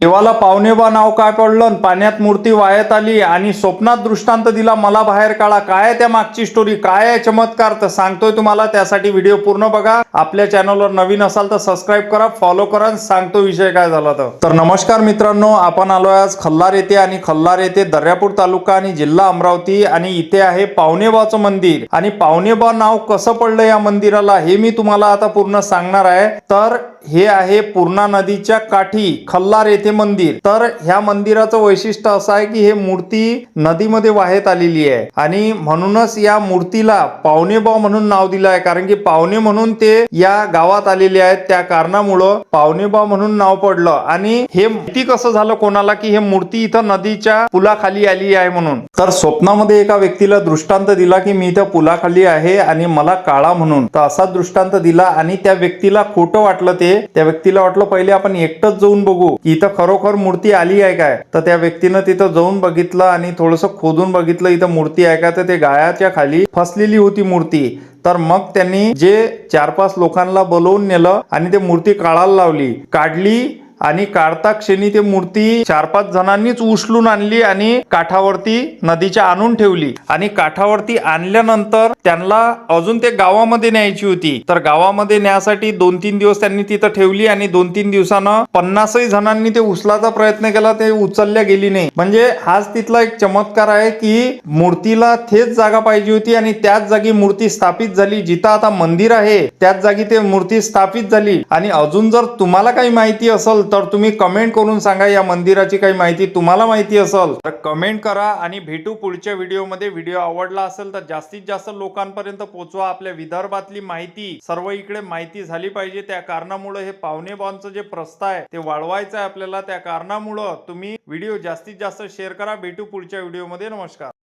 देवाला पावणेबा नाव काय पडलं, पाण्यात मूर्ती वाहत आली आणि स्वप्नात दृष्टांत दिला मला बाहेर काढा। काय त्या मागची स्टोरी, काय आहे चमत्कार, तर सांगतोय तुम्हाला। त्यासाठी व्हिडिओ पूर्ण बघा। आपल्या चॅनलवर नवीन असाल तर सबस्क्राईब करा, फॉलो करा, सांगतो विषय काय झाला तर नमस्कार मित्रांनो, आपण आलोय आज खल्लार येथे आणि खल्लार येथे दर्यापूर तालुका आणि जिल्हा अमरावती आणि इथे आहे पावणेबाचं मंदिर। आणि पावणेबा नाव कसं पडलं या मंदिराला हे मी तुम्हाला आता पूर्ण सांगणार आहे। तर हे आहे पूर्णा नदीच्या काठी खल्लार येथे मंदिर। तर ह्या मंदिराचं वैशिष्ट्य असं आहे की हे मूर्ती नदीमध्ये वाहत आलेली आहे आणि म्हणूनच या मूर्तीला पावणेबा म्हणून नाव दिलं आहे, कारण की पावणे म्हणून ते या गावात आलेले आहेत, त्या कारणामुळं पावणेबा म्हणून नाव पडलं। आणि हे माहिती कसं झालं कोणाला की हे मूर्ती इथं नदीच्या पुलाखाली आली आहे म्हणून। तर स्वप्नामध्ये एका व्यक्तीला दृष्टांत दिला की मी इथं पुलाखाली आहे आणि मला काळा म्हणून, तर असा दृष्टांत दिला आणि त्या व्यक्तीला खोटं वाटलं। त्या व्यक्तीला वाटलं पहिले आपण एकटंच जाऊन बघू की इथं खरोखर मूर्ती आली आहे काय। तर त्या व्यक्तीनं तिथं जाऊन बघितलं आणि थोडंसं खोदून बघितलं इथं मूर्ती आहे का, तर ते गायाच्या खाली फसलेली होती मूर्ती। तर मग त्यांनी जे 4-5 लोकांना बोलवून नेलं आणि ते मूर्ती काढायला लावली, काढली आणि काढता क्षणी ते मूर्ती 4-5 जणांनीच उचलून आणली आणि काठावरती नदीच्या आणून ठेवली। आणि काठावरती आणल्यानंतर त्यांना अजून ते गावामध्ये न्यायची होती, तर गावामध्ये न्यायसाठी 2-3 दिवस त्यांनी तिथं ठेवली आणि 2-3 दिवसानं 50 जणांनी ते उचलायचा प्रयत्न केला, ते उचलल्या गेली नाही। म्हणजे हाच तिथला एक चमत्कार आहे की मूर्तीला तेच जागा पाहिजे होती आणि त्याच जागी मूर्ती स्थापित झाली। जिथं आता मंदिर आहे त्याच जागी ते मूर्ती स्थापित झाली। आणि अजून जर तुम्हाला काही माहिती असेल तर तुम्ही कमेंट करून सांगा, या मंदिराची काही माहिती तुम्हाला माहिती असेल तर कमेंट करा। आणि भेटू पुढच्या व्हिडिओमध्ये। व्हिडिओ आवडला असेल तर जास्तीत जास्त लोकांपर्यंत पोहोचवा। आपल्या विदर्भातली माहिती सर्व इकडे माहिती झाली पाहिजे, त्या कारणामुळे हे पावणेबाचं जे प्रस्थ आहे ते वाढवायचं आहे आपल्याला। त्या कारणामुळे तुम्ही व्हिडिओ जास्तीत जास्त शेअर करा। भेटू पुढच्या व्हिडिओमध्ये। नमस्कार।